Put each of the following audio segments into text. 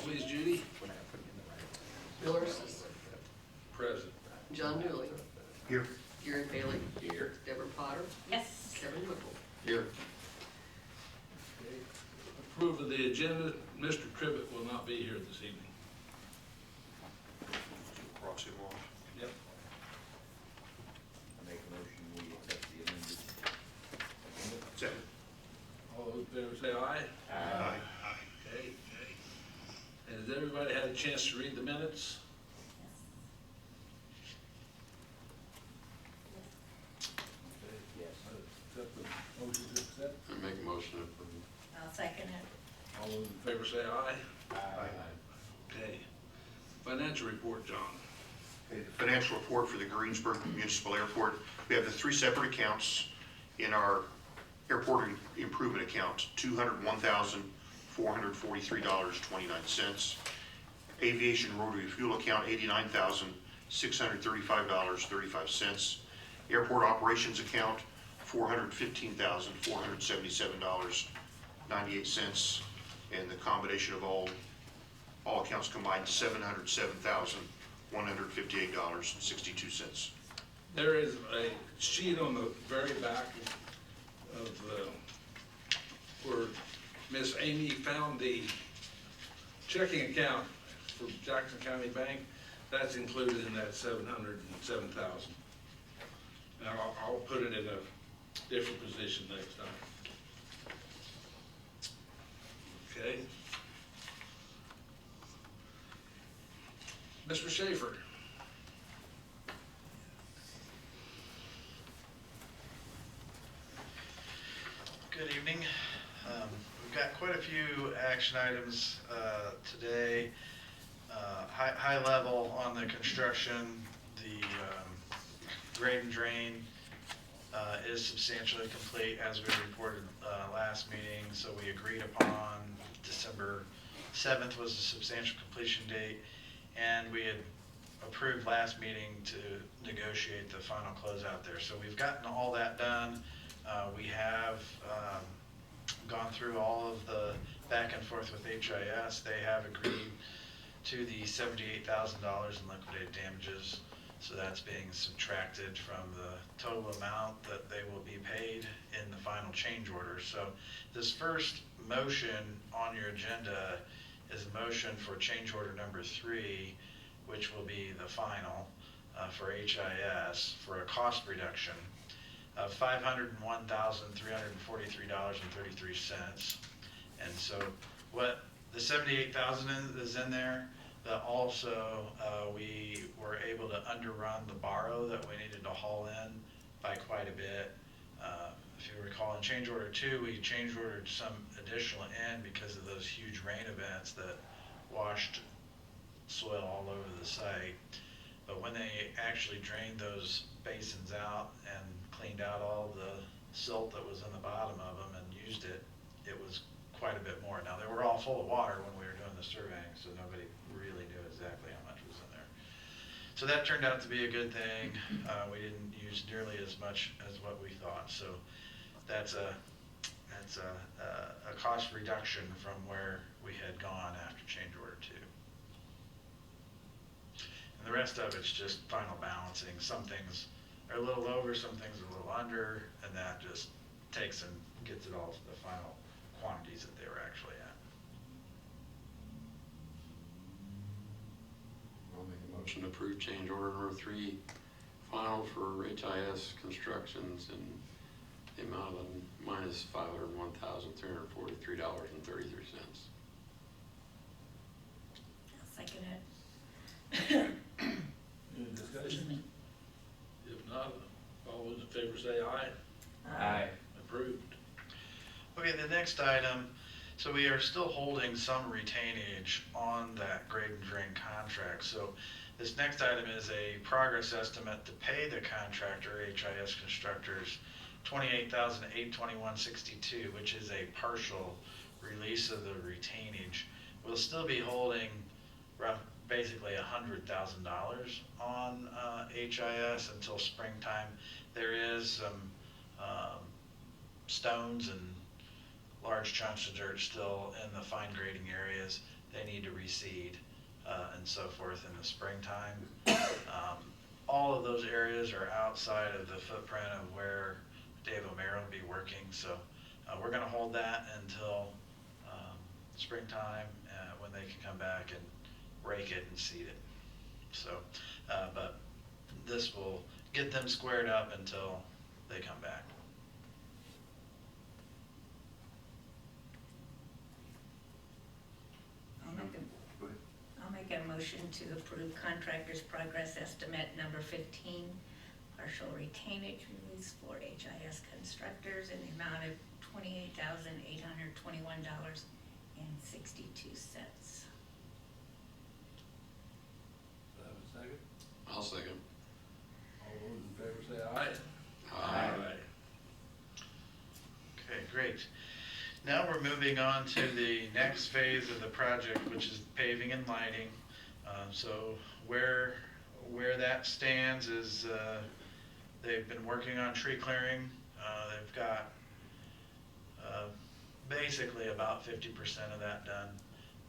please, Judy. Bill Ursus, Present. John Dooley, Here. Gary Bailey, Here. Deborah Potter, Yes. Kevin Whipple. Here. Approve of the agenda. Mr. Trivett will not be here this evening. Cross him off. Yep. I make a motion, we accept the amended. Second. All those in favor say aye. Aye. Okay. Has everybody had a chance to read the minutes? Yes. Accept the motion to accept. I make a motion to approve. I'll second it. All those in favor say aye. Aye. Okay. Financial report, John. Okay, the financial report for the Greensburg Municipal Airport. We have the three separate accounts in our airport improvement account: $201,443.29. Aviation rotary fuel account, $89,635.35. Airport operations account, $415,477.98. And the combination of all accounts combined, $707,158.62. There is a sheet on the very back of where Miss Amy found the checking account for Jackson County Bank. That's included in that $707,000. Now, I'll put it in a different position next time. Okay. Mr. Schaefer. Good evening. We've got quite a few action items today. High level on the construction, the grade and drain is substantially complete as we reported last meeting. So we agreed upon December 7th was the substantial completion date, and we had approved last meeting to negotiate the final closeout there. So we've gotten all that done. We have gone through all of the back and forth with HIS. They have agreed to the $78,000 in liquidated damages. So that's being subtracted from the total amount that they will be paid in the final change order. So this first motion on your agenda is a motion for change order number 3, which will be the final for HIS for a cost reduction of $501,343.33. And so what the $78,000 is in there, but also we were able to underrun the borrow that we needed to haul in by quite a bit. If you recall, in change order 2, we change ordered some additional in because of those huge rain events that washed soil all over the site. But when they actually drained those basins out and cleaned out all the silt that was in the bottom of them and used it, it was quite a bit more. Now, they were all full of water when we were doing the surveying, so nobody really knew exactly how much was in there. So that turned out to be a good thing. We didn't use nearly as much as what we thought. So that's a cost reduction from where we had gone after change order 2. And the rest of it's just final balancing. Some things are a little over, some things are a little under, and that just takes and gets it all to the final quantities that they were actually at. I'll make a motion to approve change order number 3, final for HIS Constructions in the amount of minus $501,343.33. I'll second it. Any discussion? If not, all those in favor say aye. Aye. Approved. Okay, the next item, so we are still holding some retainage on that grade and drain contract. So this next item is a progress estimate to pay the contractor, HIS Constructors, $28,821.62, which is a partial release of the retainage. We'll still be holding basically $100,000 on HIS until springtime. There is some stones and large chunks of dirt still in the fine grading areas they need to reseed, and so forth in the springtime. All of those areas are outside of the footprint of where Dave O'Meara will be working, so we're gonna hold that until springtime, when they can come back and rake it and seed it. So, but this will get them squared up until they come back. Go ahead. I'll make a motion to approve contractor's progress estimate number 15, partial retainage release for HIS constructors in the amount of $28,821.62. Have a second? I'll second. All those in favor say aye. Aye. Okay, great. Now we're moving on to the next phase of the project, which is paving and lighting. So where that stands is, they've been working on tree clearing. They've got basically about 50% of that done.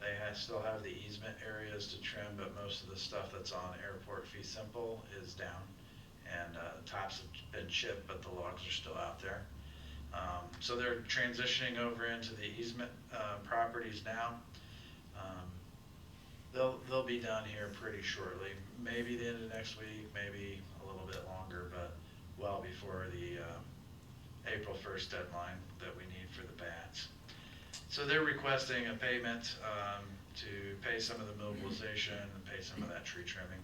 They still have the easement areas to trim, but most of the stuff that's on airport fee simple is down. And the tops have been chipped, but the logs are still out there. So they're transitioning over into the easement properties now. They'll be done here pretty shortly, maybe the end of next week, maybe a little bit longer, but well before the April 1st deadline that we need for the bats. So they're requesting a payment to pay some of the mobilization and pay some of that tree trimming,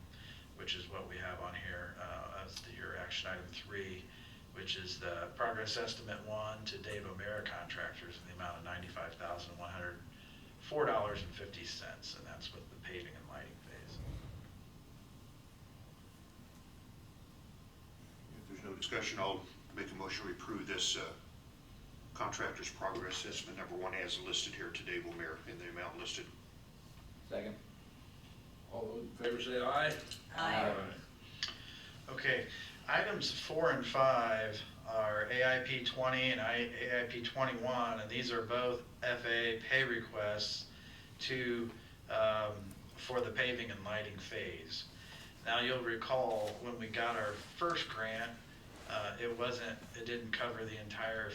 which is what we have on here as your action item 3, which is the progress estimate 1 to Dave O'Meara Contractors in the amount of $95,104.50, and that's with the paving and lighting phase. If there's no discussion, I'll make a motion to approve this contractor's progress estimate number 1 as listed here to Dave O'Meara in the amount listed. Second. All those in favor say aye. Aye. Okay, items 4 and 5 are AIP 20 and AIP 21, and these are both FAA pay requests to for the paving and lighting phase. Now you'll recall when we got our first grant, it didn't cover the entire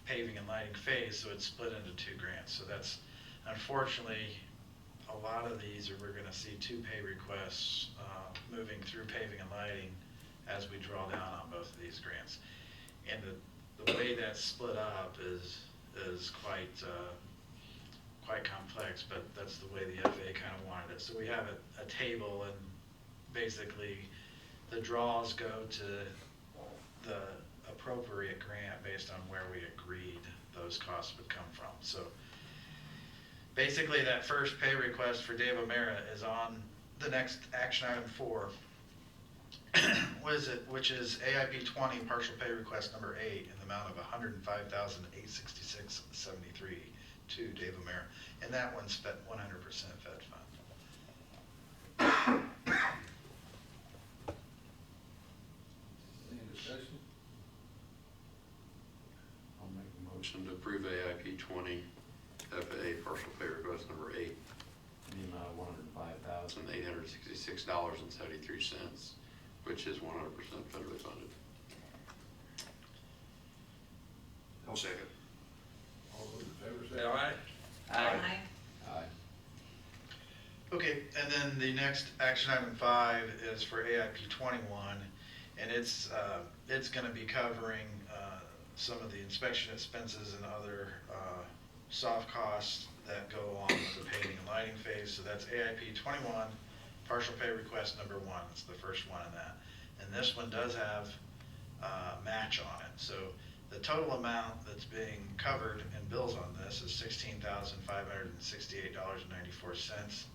paving and lighting phase, so it's split into 2 grants. So that's unfortunately a lot of these we're going to see 2 pay requests moving through paving and lighting as we draw down on both of these grants. And the way that's split up is quite complex, but that's the way the FAA kind of wanted it. So we have a table, and basically the draws go to the appropriate grant based on where we agreed those costs would come from. So basically that first pay request for Dave O'Meara is on the next action item 4. Which is AIP 20 partial pay request number 8 in the amount of $105,866.73 to Dave O'Meara, and that one's 100% Fed fund. Any discussion? I'll make a motion to approve AIP 20 FAA partial pay request number 8 In the amount of $105,866.73, which is 100% federally funded. I'll second. All those in favor say aye. Aye. Aye. Okay, and then the next action item 5 is for AIP 21, and it's going to be covering some of the inspection expenses and other soft costs that go along with the paving and lighting phase. So that's AIP 21, partial pay request number 1. It's the first one in that. And this one does have a match on it. So the total amount that's being covered in bills on this is $16,568.94.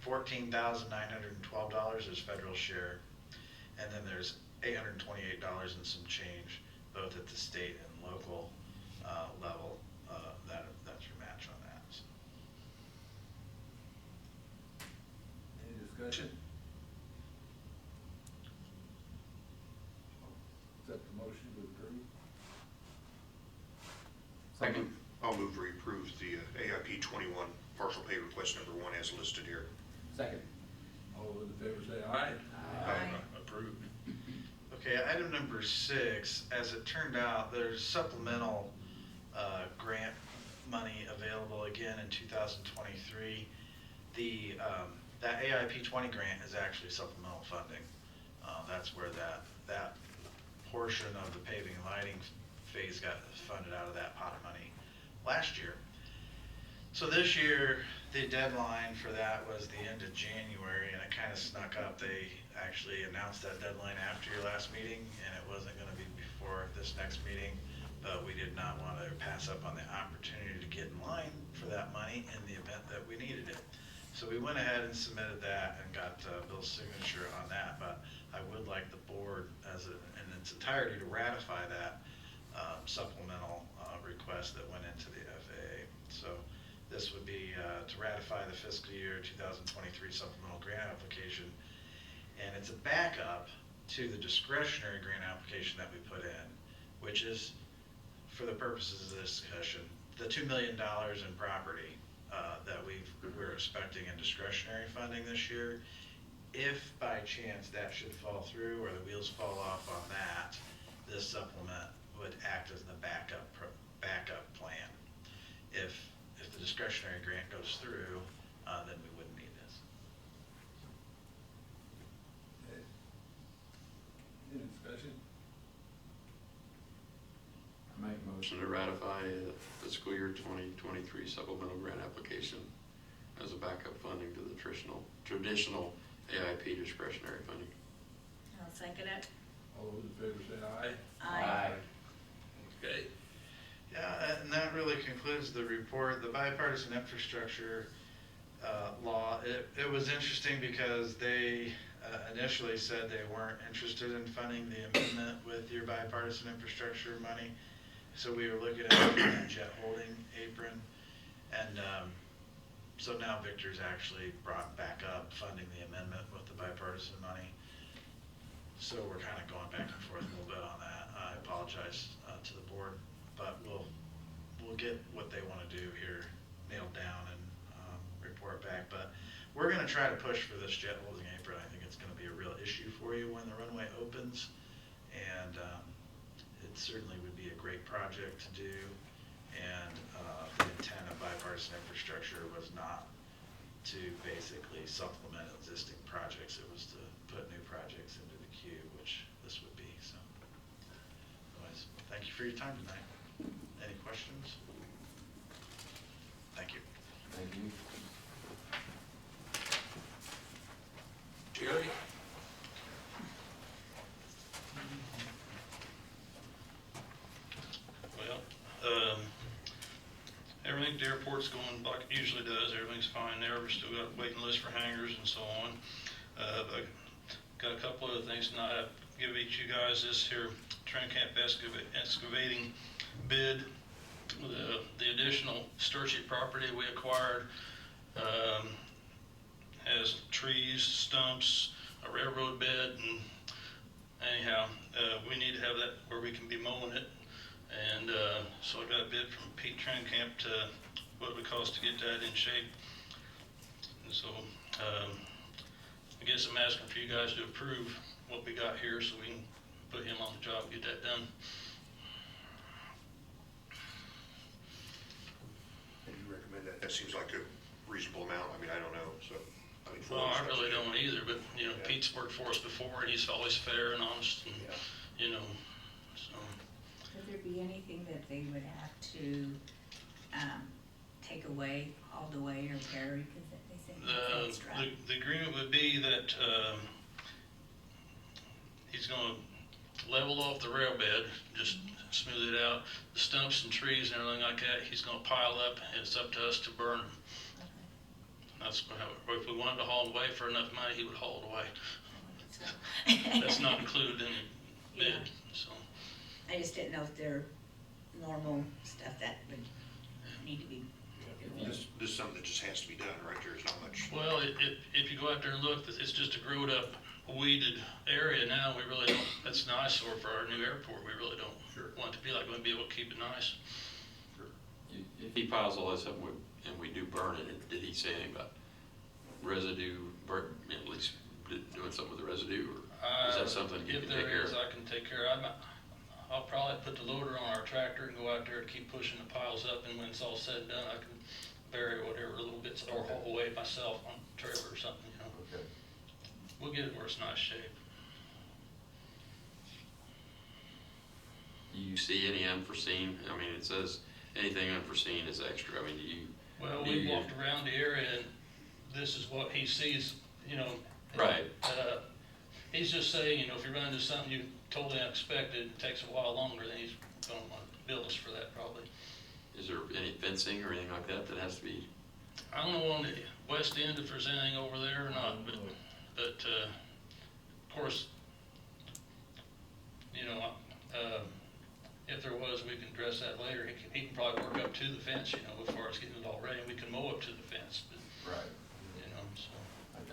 $14,912 is federal share. And then there's $828 and some change, both at the state and local level. That's your match on that. So. Any discussion? Accept the motion to approve. Second. I'll move to approve the AIP 21 partial pay request number 1 as listed here. Second. All those in favor say aye. Aye. Approved. Okay, item number 6, as it turned out, there's supplemental grant money available again in 2023. That AIP 20 grant is actually supplemental funding. That's where that portion of the paving and lighting phase got funded out of that pot of money last year. So this year, the deadline for that was the end of January, and it kind of snuck up. They actually announced that deadline after your last meeting, and it wasn't gonna be before this next meeting, but we did not want to pass up on the opportunity to get in line for that money in the event that we needed it. So we went ahead and submitted that and got Bill's signature on that, but I would like the board in its entirety to ratify that supplemental request that went into the FAA. So this would be to ratify the fiscal year 2023 supplemental grant application, and it's a backup to the discretionary grant application that we put in, which is, for the purposes of this discussion, the $2 million in property that we're expecting in discretionary funding this year. If by chance that should fall through or the wheels fall off on that, this supplement would act as the backup plan. If the discretionary grant goes through, then we wouldn't need this. Okay. Any discussion? I make a motion. Motion to ratify fiscal year 2023 supplemental grant application as a backup funding to the traditional AIP discretionary funding. I'll second it. All those in favor say aye. Aye. Okay. Yeah, and that really concludes the report. The bipartisan infrastructure law, it was interesting because they initially said they weren't interested in funding the amendment with your bipartisan infrastructure money. So we were looking at that jet holding apron, and so now Victor's actually brought back up funding the amendment with the bipartisan money. So we're kind of going back and forth a little bit on that. I apologize to the board, but we'll get what they want to do here nailed down and report back. But we're going to try to push for this jet holding apron. I think it's going to be a real issue for you when the runway opens, and it certainly would be a great project to do. And the intent of bipartisan infrastructure was not to basically supplement existing projects. It was to put new projects into the queue, which this would be. So anyways, thank you for your time tonight. Any questions? Thank you. Thank you. Jerry? Well, everything at the airport's going like it usually does. Everything's fine there. We've still got a waiting list for hangars and so on. But got a couple other things tonight. I'll give each of you guys this here Trent Camp excavating bid. The additional sterchi property we acquired has trees, stumps, a railroad bed, and anyhow, we need to have that where we can be mowing it. And so I got a bid from Pete Trencamp to what it would cost to get that in shape. And so I guess I'm asking for you guys to approve what we got here so we can put him on the job and get that done. And you recommend that? That seems like a reasonable amount. I mean, I don't know, so. I mean, Well, I really don't either, but you know, Yeah. Pete's worked for us before and he's always fair and honest and, Yeah. you know, so. Would there be anything that they would have to take away, hauled away or carry, because they say that's extra? The agreement would be that he's gonna level off the rail bed, just smooth it out. The stumps and trees and everything like that, he's gonna pile up, and it's up to us to burn them. That's how, if we wanted to haul it away for enough money, he would haul it away. That's not included in the bid, so. I just didn't know if they're normal stuff that would need to be. This is something that just has to be done, right? There's not much. Well, if you go out there and look, it's just a growed up, weeded area now. We really don't, that's an eyesore for our new airport. We really don't want it to be like, we want to be able to keep it nice. If he piles all this up, and we do burn it, did he say anything about residue, at least doing something with the residue, or is that something you If can take there care is, of? I can take care of it. I'll probably put the loader on our tractor and go out there and keep pushing the piles up, and when it's all said and done, I can bury whatever little bits or haul away myself on a trailer or something, you know. Okay. We'll get it where it's nice shape. Do you see any unforeseen, I mean, it says anything unforeseen is extra, I mean, do you? Well, do we you- walked around the area and this is what he sees, you know. Right. He's just saying, you know, if you run into something you totally unexpected, it takes a while longer, then he's gonna want to bill us for that probably. Is there any fencing or anything like that that has to be? I don't know on the west end if there's anything over there or not, but of course, you know, if there was, we can address that later. He can probably work up to the fence, you know, as far as getting it all ready, and we can mow up to the fence, but, Right. you know, so.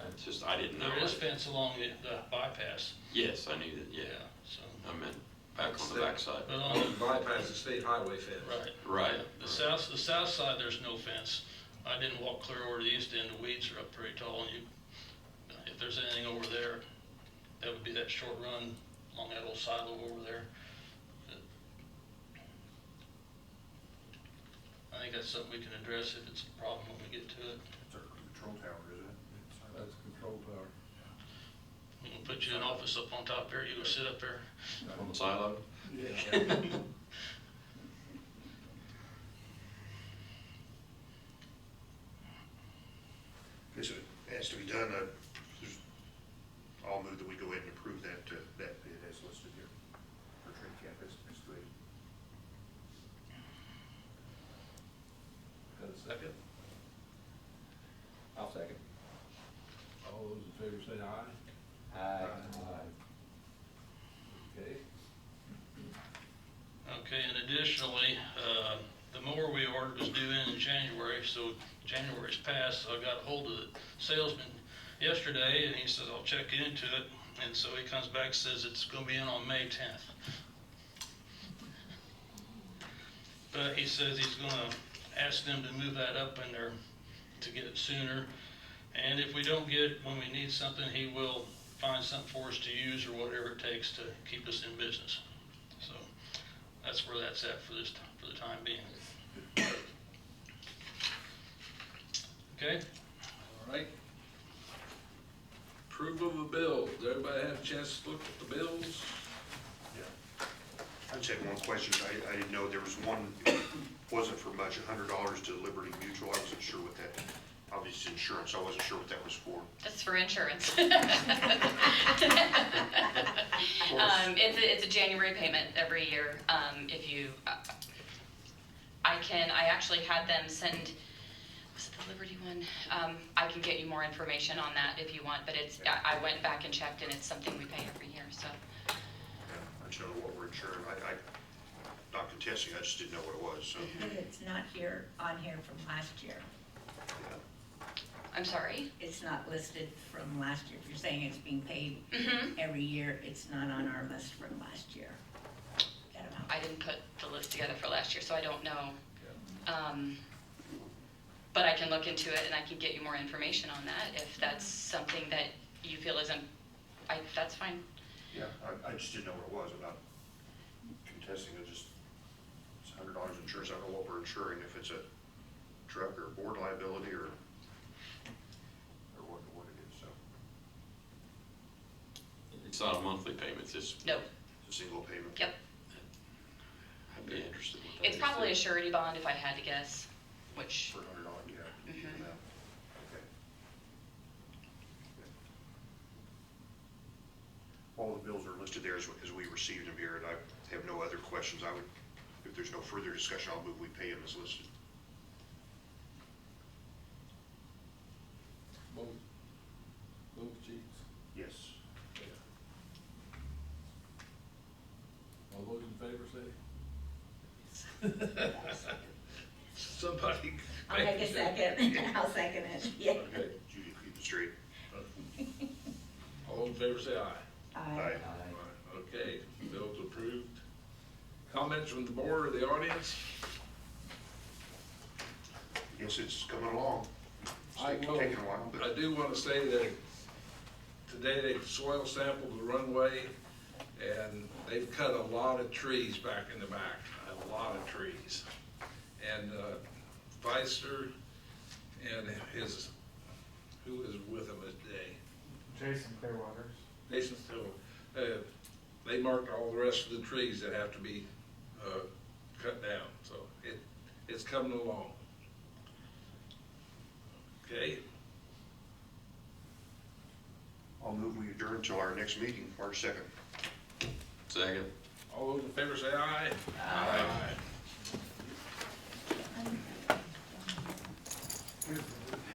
It's just, I didn't know. There is fence along the bypass, Yes, I knew that, yeah. yeah, so. I meant back on the backside. But On the bypass the state highway fence. Right. Right. The south side, there's no fence. I didn't walk clear over to the east end, the weeds are up pretty tall, and if there's anything over there, that would be that short run along that old silo over there. I think that's something we can address if it's a problem when we get to it. It's our control tower, isn't it? That's control tower. We can put you in office up on top there, you go sit up there. On the silo? If it has to be done, I'll move that we go ahead and approve that bid as listed here for trade campus excavating. Got a second? I'll second. All those in favor say aye. Aye. Okay. Okay, and additionally, the mower we ordered was due in January, so January's passed, so I got a hold of the salesman yesterday, and he says, I'll check into it, and so he comes back and says it's gonna be in on May 10th. But he says he's gonna ask them to move that up in there to get it sooner, and if we don't get it when we need something, he will find something for us to use or whatever it takes to keep us in business. So that's where that's at for the time being. Okay? All right. Approval of the bills. Does everybody have a chance to look at the bills? Yeah. I just had one question. I didn't know there was one, wasn't for much, $100 to Liberty Mutual. I wasn't sure what that, obviously insurance, I wasn't sure what that was for. That's for insurance. It's a January payment every year. If you, I actually had them send, was it the Liberty one? I can get you more information on that if you want, but I went back and checked and it's something we pay every year, so. Yeah, I just don't know what we're insuring. I not contesting, I just didn't know what it was, so. It's not on here from last year. Yeah. I'm sorry? It's not listed from last year. If you're saying it's being paid Mm-hmm. every year, it's not on our list from last year. That amount. I didn't put the list together for last year, so I don't know. But I can look into it and I can get you more information on that if that's something that you feel isn't, that's fine. Yeah, I just didn't know what it was. I'm not contesting it, just, it's $100 insurance. I don't know what we're insuring, if it's a truck or board liability or what it is, so. It's not a monthly payment, it's just, No, It's a single payment. yep. I'd be interested in what that It's is. probably a surety bond if I had to guess, which, For $100, yeah. Mhm. Yeah. Okay. All the bills are listed there as we received them here, and I have no other questions. I would, if there's no further discussion, I'll move we pay them as listed. Both cheeks. Yes. All those in favor say? Somebody. I'll make a second. I'll second it. Yeah. Okay, Judy, keep it straight. All in favor say aye. Aye. Okay, bills approved. Comments from the board or the audience? Yes, it's coming along. It's I will. taking a while, but I do want to say that today they soil sampled the runway, and they've cut a lot of trees back in the back, a lot of trees. And Feister and his, who is with him today? Jason Clearwaters. Jason Still, they marked all the rest of the trees that have to be cut down, so it's coming along. Okay, I'll move we adjourn until our next meeting, March 2nd. Second. all those in favor say aye. Aye. Here's the